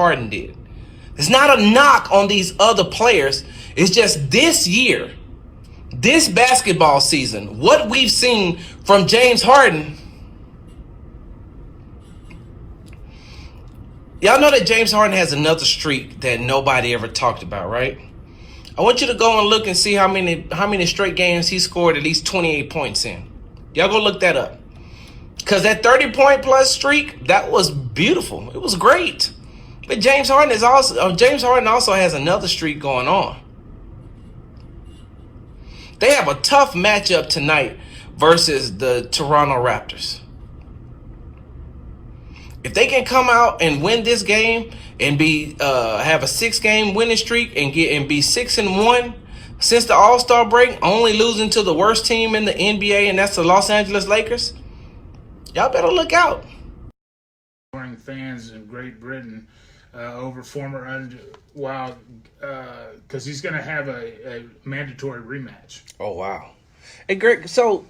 Harden did. It's not a knock on these other players. It's just this year, this basketball season, what we've seen from James Harden. Y'all know that James Harden has another streak that nobody ever talked about, right? I want you to go and look and see how many straight games he scored at least 28 points in. Y'all go look that up. Because that 30-point plus streak, that was beautiful. It was great. But James Harden also has another streak going on. They have a tough matchup tonight versus the Toronto Raptors. If they can come out and win this game and have a 6-game winning streak and be 6-1 since the All-Star break, only losing to the worst team in the NBA, and that's the Los Angeles Lakers, y'all better look out. Fans in Great Britain over former Wild because he's going to have a mandatory rematch. Oh wow! Hey Greg, so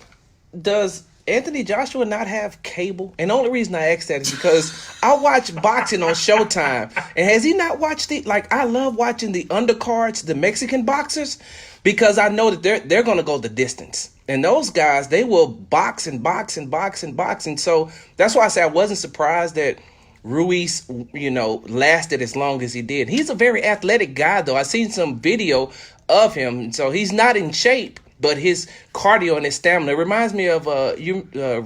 does Anthony Joshua not have cable? And the only reason I ask that is because I watch boxing on Showtime. And has he not watched I love watching the undercards, the Mexican boxers, because I know that they're going to go the distance. And those guys, they will box and box and box and box. And so that's why I say I wasn't surprised that Ruiz, lasted as long as he did. He's a very athletic guy, though. I seen some video of him. So he's not in shape. But his cardio and his stamina reminds me of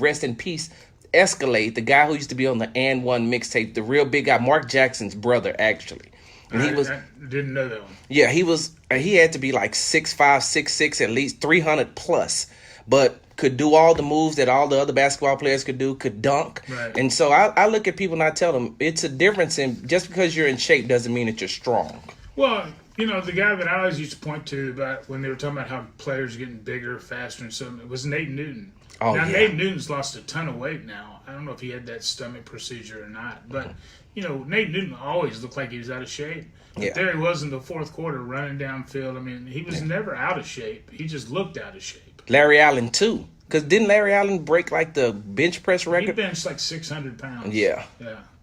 rest in peace, Escalade, the guy who used to be on the And One mixtape, the real big guy, Mark Jackson's brother, actually. And I didn't know that one. Yeah, he had to be like 6'5", 6'6", at least 300 plus, but could do all the moves that all the other basketball players could do, could dunk. Right. And so I look at people and I tell them it's a difference in just because you're in shape doesn't mean that you're strong. Well, the guy that I always used to point to about when they were talking about how players are getting bigger, faster, and so it was Nate Newton. Oh, now, yeah. Nate Newton's lost a ton of weight now. I don't know if he had that stomach procedure or not. But, Nate Newton always looked like he was out of shape. But Yeah. there he was in the fourth quarter running downfield. I mean, he was never out of shape. He just looked out of shape. Larry Allen, too. Because didn't Larry Allen break like the bench press He record? benched like 600 pounds. Yeah.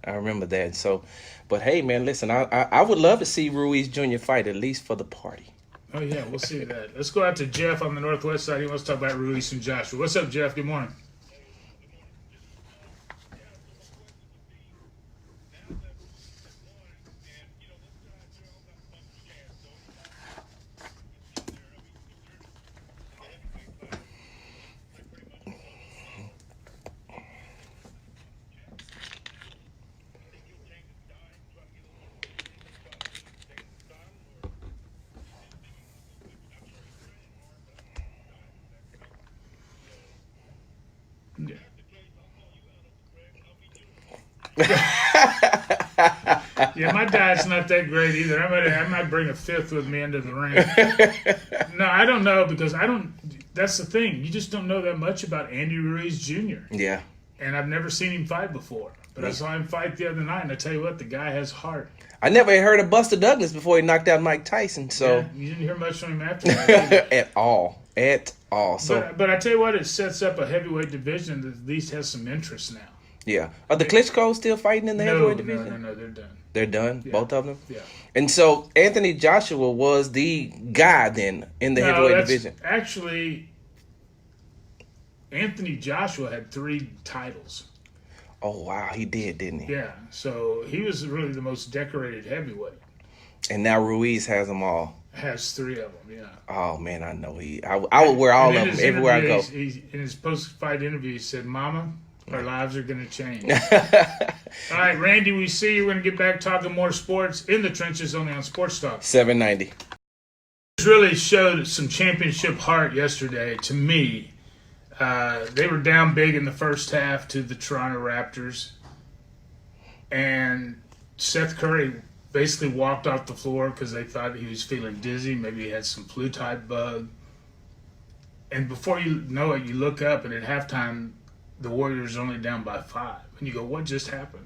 I remember that. So, but hey, man, listen, I would love to see Ruiz Jr. fight at least for the party. Oh, yeah, we'll see that. Let's go out to Jeff on the northwest side. He wants to talk about Ruiz and Joshua. What's up, Jeff? Good morning. Yeah, my diet's not that great either. I might bring a fifth with me into the ring. No, I don't know because that's the thing. You just don't know that much about Andy Ruiz Jr. Yeah. And I've never seen him fight before. But I saw him fight the other night, and I tell you what, the guy has heart. I never heard of Buster Douglas before he knocked out Mike Tyson. So Yeah, you didn't hear much from him after that. at all. So but I tell you what, it sets up a heavyweight division that at least has some interest now. yeah, are the Klitschko's still fighting in the heavyweight division? No, they're done. They're done, Yeah. both of them. Yeah. And so Anthony Joshua was the guy then in the heavyweight division. Actually, Anthony Joshua had 3 titles. Oh wow, he did, didn't he? Yeah, so he was really the most decorated heavyweight. And now Ruiz has them all. Has 3 of them, yeah. Oh man, I know I would wear all And of in them his everywhere I interview, go. in his post-fight interview, he said, "Mama, our lives are going to change." All right, Randy, we see you. We're going to get back talking more sports in the trenches only on Sports Talk. 790. Really showed some championship heart yesterday to me. They were down big in the first half to the Toronto Raptors. And Seth Curry basically walked off the floor because they thought he was feeling dizzy. Maybe he had some flu-type bug. And before you know it, you look up, and at halftime, the Warriors are only down by 5. And you go, what just happened?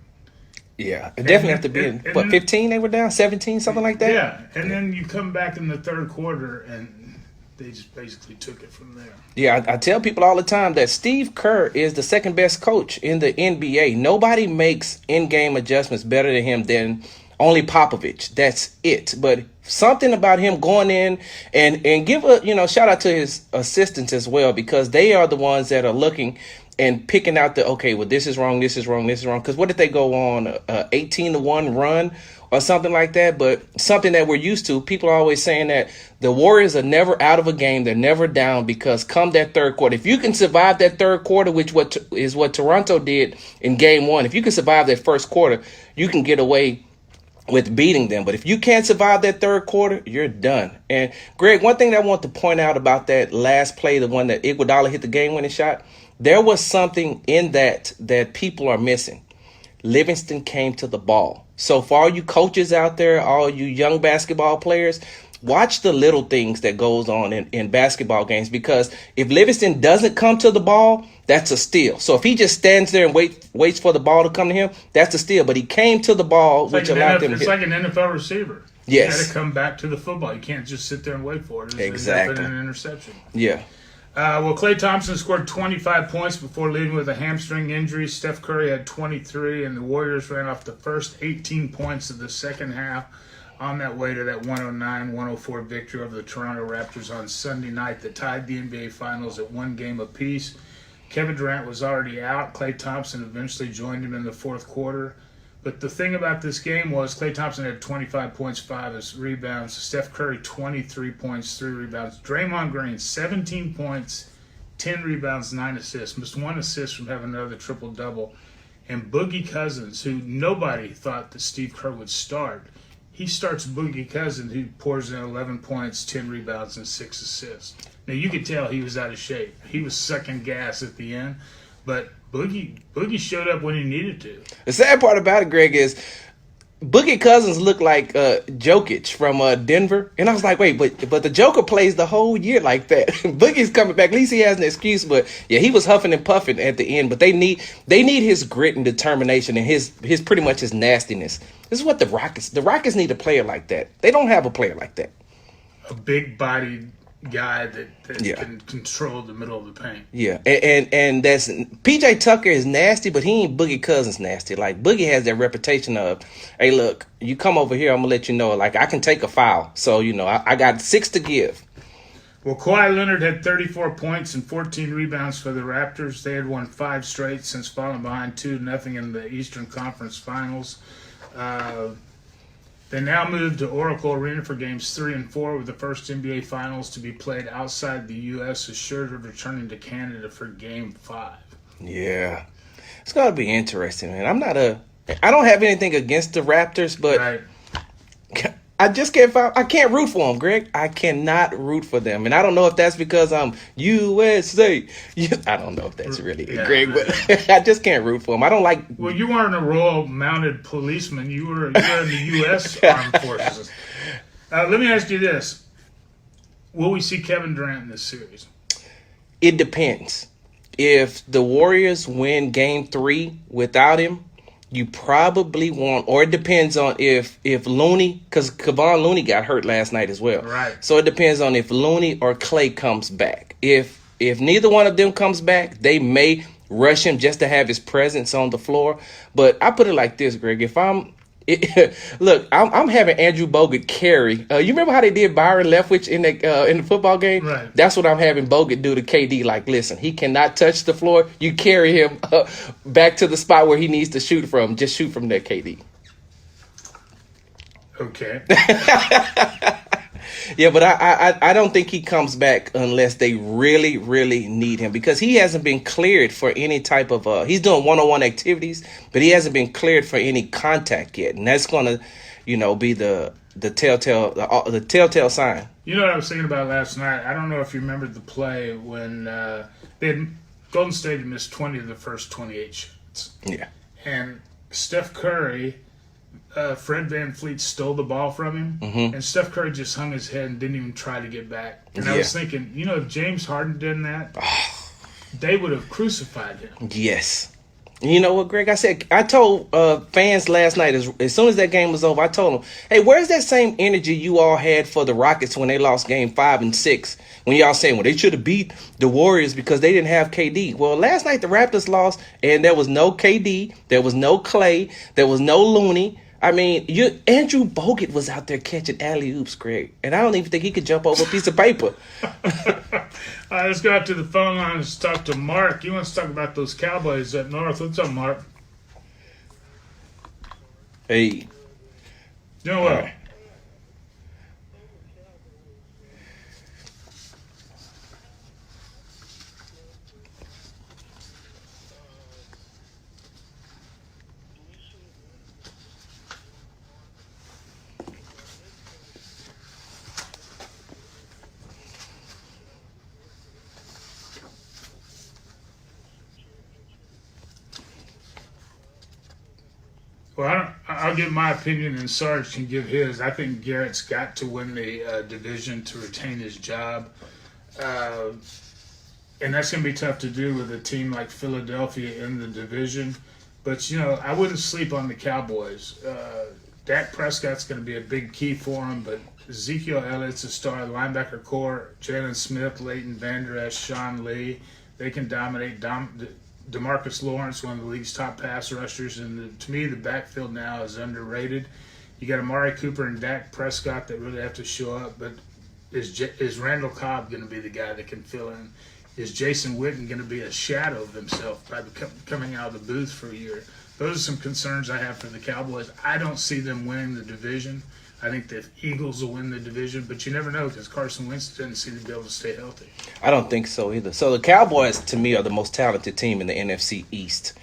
Yeah, it definitely have to be in, 15 they were down, 17, something like that? Yeah, and then you come back in the third quarter, and they just basically took it from there. Yeah, I tell people all the time that Steve Kerr is the second best coach in the NBA. Nobody makes in-game adjustments better than him than Only Popovich. That's it. But something about him going in and give a shout out to his assistants as well, because they are the ones that are looking and picking out this is wrong, this is wrong, this is wrong. Because what did they go on, 18-1 run or something like that? But something that we're used to. People are always saying that the Warriors are never out of a game. They're never down, because come that third quarter, if you can survive that third quarter, which is what Toronto did in game one, if you can survive that first quarter, you can get away with beating them. But if you can't survive that third quarter, you're done. And Greg, one thing that I want to point out about that last play, the one that Iguodala hit the game-winning shot, there was something in that people are missing. Livingston came to the ball. So for all you coaches out there, all you young basketball players, watch the little things that goes on in basketball games, because if Livingston doesn't come to the ball, that's a steal. So if he just stands there and waits for the ball to come to him, that's a steal. But he came to the ball, which allowed them to hit. It's like an NFL receiver. Yes. You got to come back to the football. You can't just sit there and wait for it. Exactly. An interception. Yeah. Klay Thompson scored 25 points before leaving with a hamstring injury. Steph Curry had 23, and the Warriors ran off the first 18 points of the second half on that way to that 109-104 victory over the Toronto Raptors on Sunday night that tied the NBA Finals at one game apiece. Kevin Durant was already out. Klay Thompson eventually joined him in the fourth quarter. But the thing about this game was Klay Thompson had 25 points, 5 rebounds. Steph Curry, 23 points, 3 rebounds. Draymond Green, 17 points, 10 rebounds, 9 assists. Missed 1 assist from having another triple-double. And Boogie Cousins, who nobody thought that Steve Kerr would start, he starts Boogie Cousins, who pours in 11 points, 10 rebounds, and 6 assists. Now, you could tell he was out of shape. He was sucking gas at the end. But Boogie showed up when he needed to. The sad part about it, Greg, is Boogie Cousins looked like Jokic from Denver. And I was like, wait, but the Joker plays the whole year like that. Boogie's coming back. At least he has an excuse. But, yeah, he was huffing and puffing at the end. But they need his grit and determination and his pretty much his nastiness. This is what the Rockets need a player like that. They don't have a player like that. A big-bodied guy that can control the middle of the paint. Yeah, and that's PJ Tucker is nasty, but he ain't Boogie Cousins nasty. Like, Boogie has that reputation of, hey, look, you come over here, I'm gonna let you know, like, I can take a foul. So, I got 6 to give. Well, Kawhi Leonard had 34 points and 14 rebounds for the Raptors. They had won 5 straight since falling behind 2-0 in the Eastern Conference Finals. They now moved to Oracle Arena for Games 3 and 4, with the first NBA Finals to be played outside the U.S., assured of returning to Canada for Game 5. Yeah. It's going to be interesting, man. I don't have anything against the Raptors, but Right. I just I can't root for them, Greg. I cannot root for them. And I don't know if that's because I'm USA. I don't know if that's really it, Greg, but I just can't root for them. I don't like... Well, you weren't a Royal Mounted Policeman. You were in the U.S. Armed Forces. Let me ask you this. Will we see Kevin Durant in this series? It depends. If the Warriors win Game 3 without him, you probably won't, or it depends on if Looney, because Kevon Looney got hurt last night as well. Right. So it depends on if Looney or Klay comes back. If neither one of them comes back, they may rush him just to have his presence on the floor. But I put it like this, Greg. Look, I'm having Andrew Bogut carry. You remember how they did Byron Leftwich in the football game? Right. That's what I'm having Bogut do to KD. Like, listen, he cannot touch the floor. You carry him back to the spot where he needs to shoot from. Just shoot from there, KD. Okay. Yeah, but I don't think he comes back unless they really, really need him, because he hasn't been cleared for any type of he's doing one-on-one activities, but he hasn't been cleared for any contact yet, and that's gonna, be the telltale sign. You know what I was thinking about last night? I don't know if you remembered the play when Golden State had missed 20 of the first 28 shots. Yeah. And Steph Curry, Fred VanVleet stole the ball from him, and Steph Curry just hung his head and didn't even try to get back. And I was thinking, if James Harden did that, they would have crucified him. Yes. You know what, Greg? I told fans last night, as soon as that game was over, I told them, hey, where's that same energy you all had for the Rockets when they lost Game 5 and 6? When y'all saying, well, they should have beat the Warriors because they didn't have KD. Well, last night the Raptors lost, and there was no KD, there was no Klay, there was no Looney. I mean, Andrew Bogut was out there catching alley-oops, Greg, and I don't even think he could jump over a piece of paper. All right, let's go out to the phone line and talk to Mark. He wants to talk about those Cowboys up north. What's up, Mark? Hey. Doing well. Right. Well, I'll give my opinion, and Sarge can give his. I think Garrett's got to win the division to retain his job, and that's going to be tough to do with a team like Philadelphia in the division. But I wouldn't sleep on the Cowboys. Dak Prescott's going to be a big key for him, but Ezekiel Elliott's a star of the linebacker core. Jalen Smith, Leighton Vander Esch, Sean Lee, they can dominate. DeMarcus Lawrence, one of the league's top pass rushers, and to me, the backfield now is underrated. You got Amari Cooper and Dak Prescott that really have to show up, but is Randall Cobb going to be the guy that can fill in? Is Jason Witten going to be a shadow of himself by coming out of the booth for a year? Those are some concerns I have for the Cowboys. I don't see them winning the division. I think the Eagles will win the division, but you never know because Carson Wentz doesn't seem to be able to stay healthy. I don't think so either. So the Cowboys, to me, are the most talented team in the NFC East.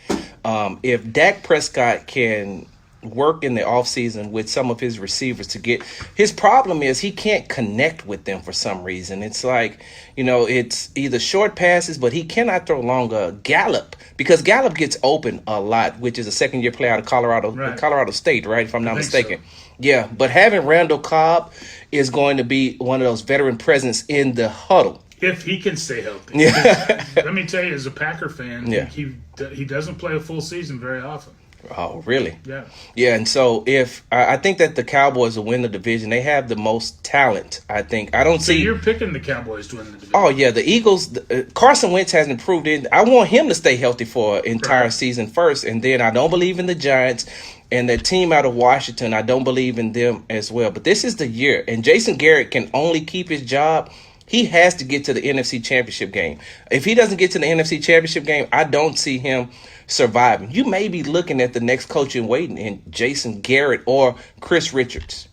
If Dak Prescott can work in the offseason with some of his receivers to get – his problem is he can't connect with them for some reason. It's like, it's either short passes, but he cannot throw longer. Gallup, because Gallup gets open a lot, which is a second-year player out of Colorado State, right, if I'm not mistaken. So. Yeah, but having Randall Cobb is going to be one of those veteran presence in the huddle. If he can stay healthy. Yeah. Let me tell you, as a Packer fan, he doesn't play a full season very often. Oh, really? Yeah. Yeah, and so if I think that the Cowboys will win the division, they have the most talent, I think. I don't see. So you're picking the Cowboys to win the division? Oh, yeah, the Eagles. Carson Wentz hasn't proved it. I want him to stay healthy for an entire season first, and then I don't believe in the Giants. And the team out of Washington, I don't believe in them as well. But this is the year. And Jason Garrett can only keep his job. He has to get to the NFC Championship game. If he doesn't get to the NFC Championship game, I don't see him surviving. You may be looking at the next coach in waiting in Jason Garrett or Chris Richards.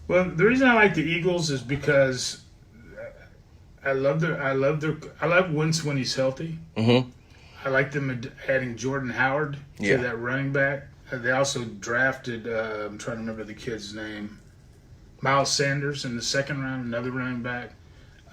Well, the reason I like the Eagles is because I love Wentz when he's healthy. Mm-hmm. I like them adding Jordan Howard to that running back. They also drafted, I'm trying to remember the kid's name, Miles Sanders in the second round, another running back.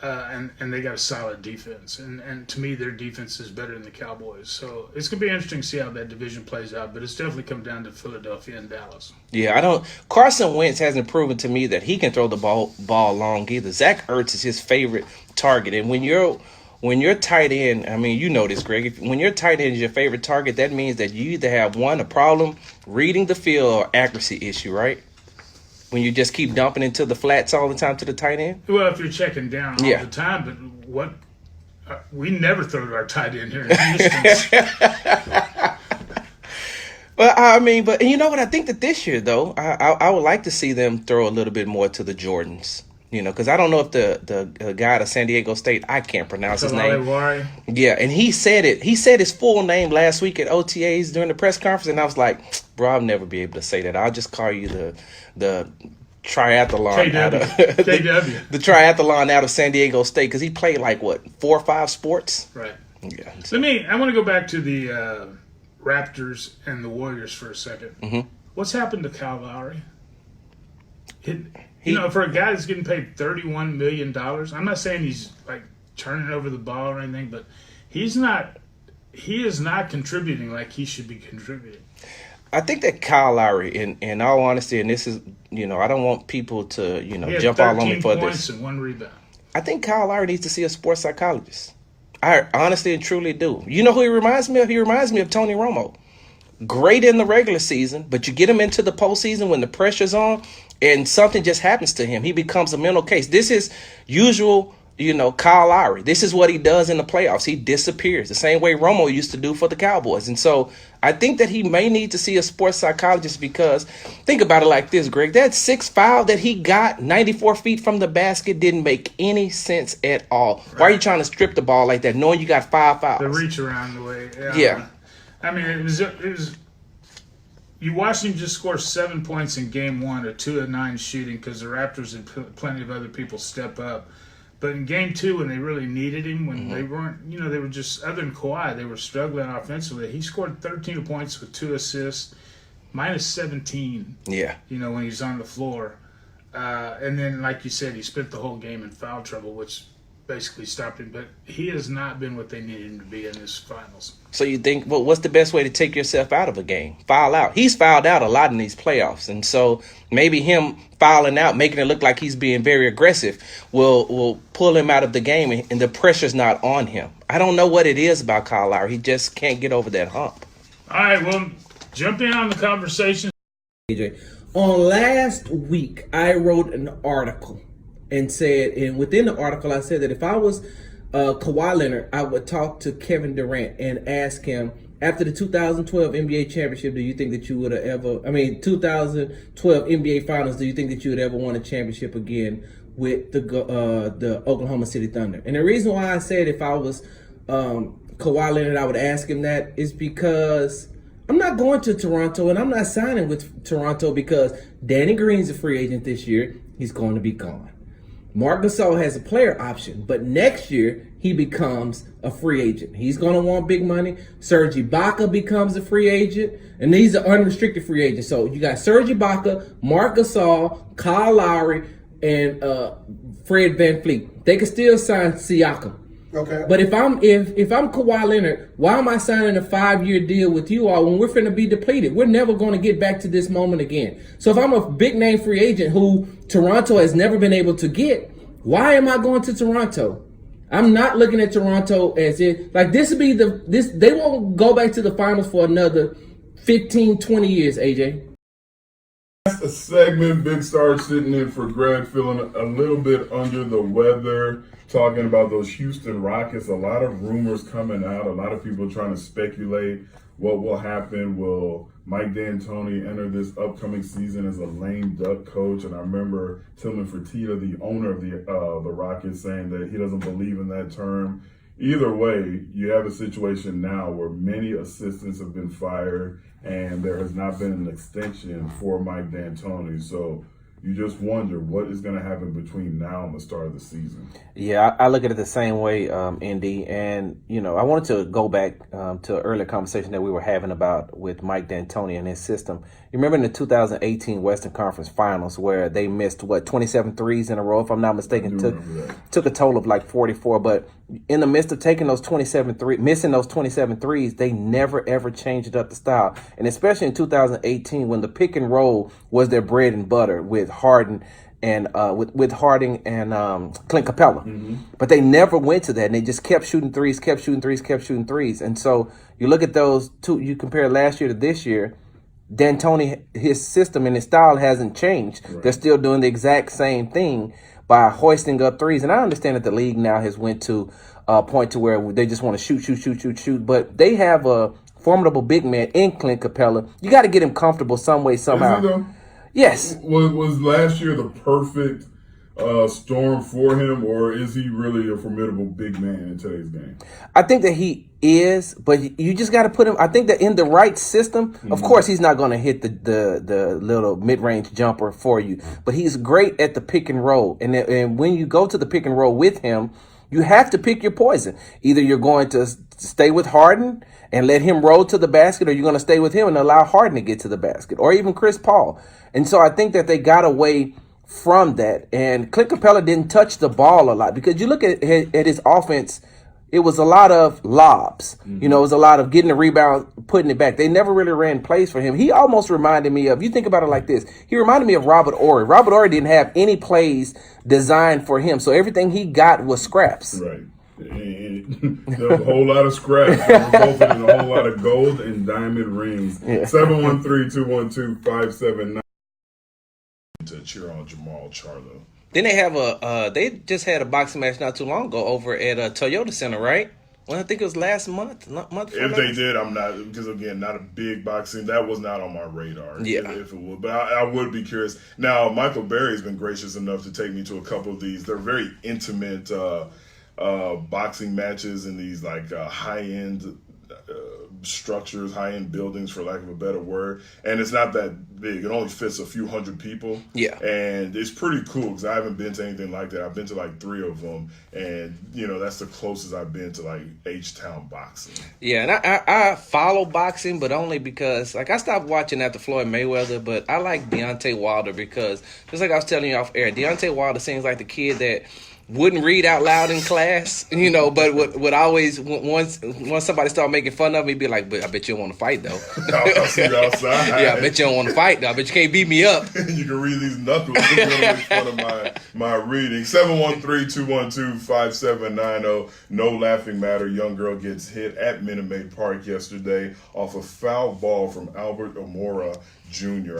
And they got a solid defense. And to me, their defense is better than the Cowboys. So it's going to be interesting to see how that division plays out. But it's definitely come down to Philadelphia and Dallas. Yeah, Carson Wentz hasn't proven to me that he can throw the ball long either. Zach Ertz is his favorite target. And when you're tight end, I mean, you know this, Greg. When your tight end is your favorite target, that means that you either have a problem reading the field or accuracy issue, right? When you just keep dumping into the flats all the time to the tight end? Well, if you're checking down all the time, but we never throw to our tight end here in Houston. Well, I mean, but you know what? I think that this year, though, I would like to see them throw a little bit more to the Jordans. Because I don't know if the guy at San Diego State, I can't pronounce his name. Yeah, and he said it. He said his full name last week at OTAs during the press conference, and I was like, bro, I'll never be able to say that. I'll just call you the triathlon out of KW. the triathlon out of San Diego State, because he played 4 or 5 sports. Right. Yeah. I want to go back to the Raptors and the Warriors for a second. Mm-hmm. What's happened to Kyle Lowry? For a guy that's getting paid $31 million, I'm not saying he's turning over the ball or anything, but he is not contributing like he should be contributing. I think that Kyle Lowry, in all honesty, and this is, I don't want people to, jump all on me for this. 13 points and 1 rebound. I think Kyle Lowry needs to see a sports psychologist. I honestly and truly do. You know who he reminds me of? He reminds me of Tony Romo. Great in the regular season, but you get him into the postseason when the pressure's on and something just happens to him. He becomes a mental case. This is usual Kyle Lowry. This is what he does in the playoffs. He disappears the same way Romo used to do for the Cowboys. And so I think that he may need to see a sports psychologist because think about it like this, Greg. That 6 foul that he got 94 feet from the basket didn't make any sense at all. Right. Why are you trying to strip the ball like that knowing you got 5 fouls? The reach around the way. Yeah. I mean, it was. You watched him just score 7 points in game 1 or 2 of 9 shooting because the Raptors had plenty of other people step up. But in game 2, when they really needed him, when they weren't, they were just, other than Kawhi, they were struggling offensively. He scored 13 points with 2 assists, minus 17. Yeah. When he's on the floor. And then, like you said, he spent the whole game in foul trouble, which basically stopped him. But he has not been what they needed him to be in this finals. So you think, well, what's the best way to take yourself out of a game? Foul out. He's fouled out a lot in these playoffs. And so maybe him fouling out, making it look like he's being very aggressive, will pull him out of the game, and the pressure's not on him. I don't know what it is about Kyle Lowry. He just can't get over that hump. All right, well, jump in on the conversation. AJ, on last week, I wrote an article and said, and within the article, I said that if I was Kawhi Leonard, I would talk to Kevin Durant and ask him, after the 2012 NBA championship, do you think that you would have ever, 2012 NBA finals, do you think that you would ever won a championship again with the Oklahoma City Thunder? And the reason why I said if I was Kawhi Leonard, I would ask him that is because I'm not going to Toronto and I'm not signing with Toronto because Danny Green's a free agent this year. He's going to be gone. Marc Gasol has a player option, but next year he becomes a free agent. He's going to want big money. Serge Ibaka becomes a free agent, and these are unrestricted free agents. So you got Serge Ibaka, Marc Gasol, Kyle Lowry, and Fred VanVleet. They can still sign Siakam. Okay. But if I'm Kawhi Leonard, why am I signing a 5-year deal with you all when we're finna be depleted? We're never going to get back to this moment again. So if I'm a big name free agent who Toronto has never been able to get, why am I going to Toronto? I'm not looking at Toronto as if like this would be they won't go back to the finals for another 15, 20 years, AJ. That's a segment. Big Sarge sitting in for Greg, feeling a little bit under the weather, talking about those Houston Rockets. A lot of rumors coming out. A lot of people trying to speculate what will happen. Will Mike D'Antoni enter this upcoming season as a lame duck coach? And I remember Tillman Fertitta, the owner of the Rockets, saying that he doesn't believe in that term. Either way, you have a situation now where many assistants have been fired and there has not been an extension for Mike D'Antoni. So you just wonder what is going to happen between now and the start of the season. Yeah, I look at it the same way, Indy. And, I wanted to go back to an earlier conversation that we were having with Mike D'Antoni and his system. You remember in the 2018 Western Conference Finals where they missed, 27 threes in a row, if I'm not mistaken, took a total of like 44. But in the midst of taking missing those 27 threes, they never, ever changed up the style. And especially in 2018 when the pick and roll was their bread and butter with Harden and with Harding and Clint Capella. Mm-hmm. But they never went to that, and they just kept shooting threes. And so you look at those two, you compare last year to this year, D'Antoni, his system and his style hasn't changed. Right. They're still doing the exact same thing by hoisting up threes. And I understand that the league now has went to a point to where they just want to shoot. But they have a formidable big man in Clint Capella. You got to get him comfortable some way, somehow. Is he though? Yes. Was last year the perfect storm for him, or is he really a formidable big man in today's game? I think that he is, but you just got to put him. I think that in the right system, of course, he's not going to hit the little mid-range jumper for you, but he's great at the pick and roll. And when you go to the pick and roll with him, you have to pick your poison. Either you're going to stay with Harden and let him roll to the basket, or you're going to stay with him and allow Harden to get to the basket, or even Chris Paul. And so I think that they got away from that. And Clint Capella didn't touch the ball a lot because you look at his offense, it was a lot of lobs. Mm-hmm. It was a lot of getting the rebound, putting it back. They never really ran plays for him. He almost reminded me of, you think about it like this, he reminded me of Robert Horry. Robert Horry didn't have any plays designed for him, so everything he got was scraps. Right. And there was a whole lot of scraps that resulted in a whole lot of gold and diamond rings. Yeah. 713-212-579. To cheer on Jamal Charlo. Then they have they just had a boxing match not too long ago over at Toyota Center, right? Well, I think it was last month. Month If they did, I'm not, because again, not a big boxing. That was not on my radar. Yeah. If it would, but I would be curious. Now, Michael Berry has been gracious enough to take me to a couple of these. They're very intimate boxing matches in these like high end structures, high end buildings, for lack of a better word. And it's not that big. It only fits a few hundred people. Yeah. And it's pretty cool because I haven't been to anything like that. I've been to like 3 of them, and that's the closest I've been to like H-Town boxing. Yeah, and I follow boxing, but only because like I stopped watching after Floyd Mayweather, but I like Deontay Wilder because just like I was telling you off air, Deontay Wilder seems like the kid that wouldn't read out loud in class, but would always, once somebody started making fun of me, be like, but I bet you don't want to fight, though. I'll see you outside. Yeah, I bet you don't want to fight, though. I bet you can't beat me up. You can read these knuckles. This is going to make fun of my reading. 713-212-5790. No laughing matter. Young girl gets hit at Minute Maid Park yesterday off a foul ball from Almora Jr.,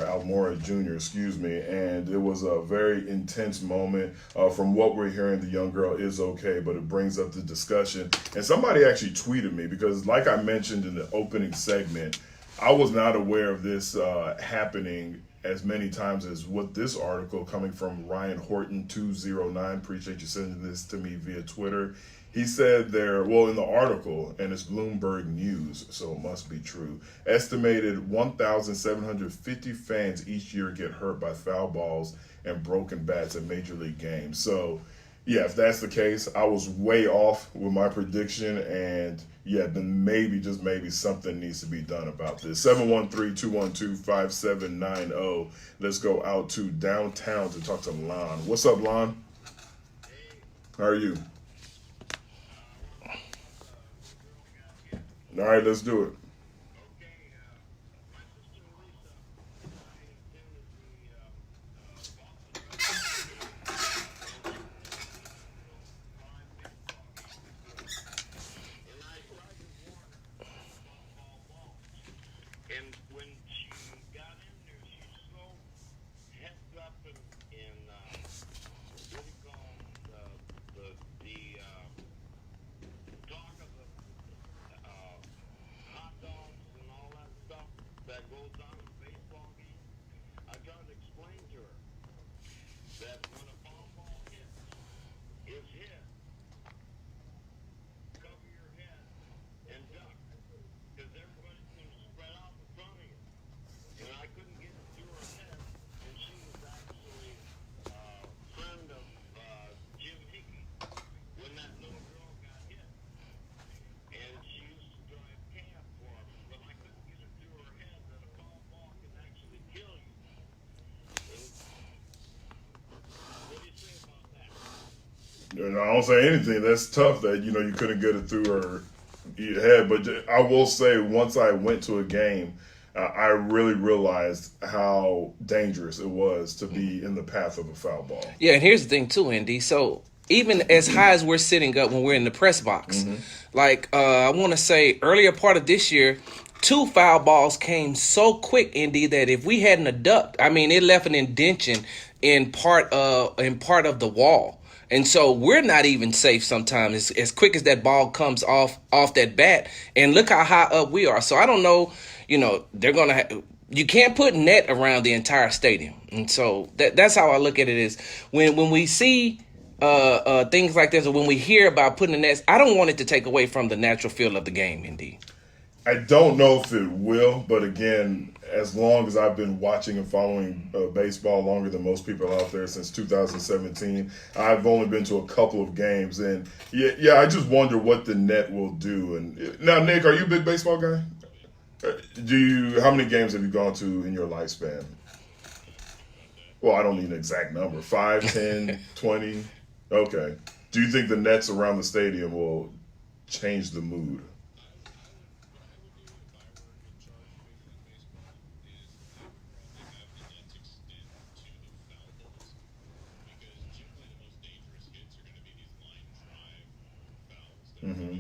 and it was a very intense moment. From what we're hearing, the young girl is okay, but it brings up the discussion. And somebody actually tweeted me because, like I mentioned in the opening segment, I was not aware of this happening as many times as what this article coming from Ryan Horton 209. Appreciate you sending this to me via Twitter. He said in the article, and it's Bloomberg News, so it must be true, estimated 1,750 fans each year get hurt by foul balls and broken bats at Major League games. So, yeah, if that's the case, I was way off with my prediction, and yeah, then maybe, just maybe, something needs to be done about this. 713-212-5790. Let's go out to downtown to talk to Lon. What's up, Lon? How are you? All right, let's do it. And when she got in there, she was so heads up and what do you call the talk of the hot dogs and all that stuff that goes on in baseball games. I tried to explain to her that when a foul ball is hit, cover your head and duck, because everybody's going to spread out in front of you. And I couldn't get it through her head, and she was actually a friend of Jim Hickey when that little girl got hit. And she used to drive cab for him, but I couldn't get it through her head that a foul ball can actually kill you. And what do you say about that? I don't say anything. That's tough that, you couldn't get it through her head. But I will say, once I went to a game, I really realized how dangerous it was to be in the path of a foul ball. Yeah, and here's the thing, too, Andy. So even as high as we're sitting up when we're in the press box, I want to say earlier part of this year, 2 foul balls came so quick, Indy, that if we hadn't a ducked, it left an indention in part of the wall. And so we're not even safe sometimes as quick as that ball comes off that bat. And look how high up we are. So I don't know, they're going to you can't put net around the entire stadium. And so that's how I look at it is when we see things like this, or when we hear about putting the nets, I don't want it to take away from the natural feel of the game, indeed. I don't know if it will, but again, as long as I've been watching and following baseball longer than most people out there since 2017, I've only been to a couple of games, and I just wonder what the net will do. And now, Nick, are you a big baseball guy? How many games have you gone to in your lifespan? Well, I don't need an exact number. 5, 10, 20? Okay. Do you think the nets around the stadium will change the mood? Mm-hmm.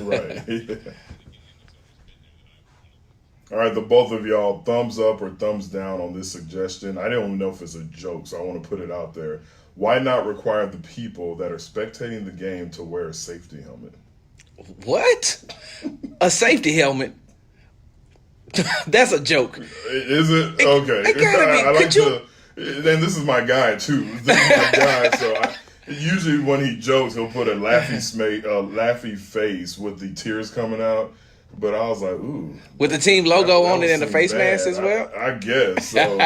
Right. All right, the both of y'all, thumbs up or thumbs down on this suggestion. I don't know if it's a joke, so I want to put it out there. Why not require the people that are spectating the game to wear a safety helmet? What? A safety helmet? That's a joke. Is it? Okay. It gotta be. I like Could you? to. And this is my guy too. This is my guy. So usually when he jokes, he'll put a laughy face with the tears coming out. But I was like, ooh. With the team logo that on it and the seem face bad. mask as well? I guess. So,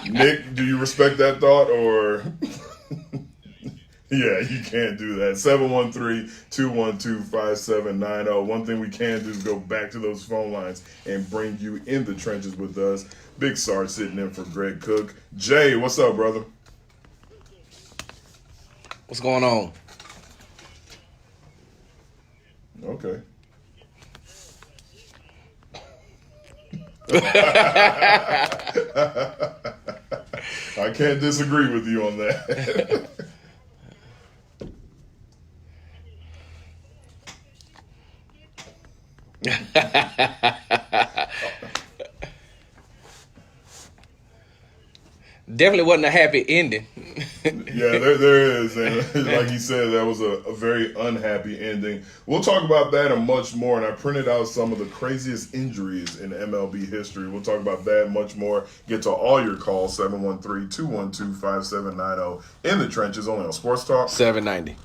Nick, do you respect that thought or? Yeah, you can't do that. 713-212-5790. One thing we can do is go back to those phone lines and bring you in the trenches with us. Big Sarge sitting in for Greg Cook. Jay, what's up, brother? What's going on? Okay. I can't disagree with you on that. Definitely wasn't a happy ending. Yeah, there is. And like you said, that was a very unhappy ending. We'll talk about that and much more. And I printed out some of the craziest injuries in MLB history. We'll talk about that and much more. Get to all your calls, 713-212-5790 in the trenches, only on Sports Talk 790.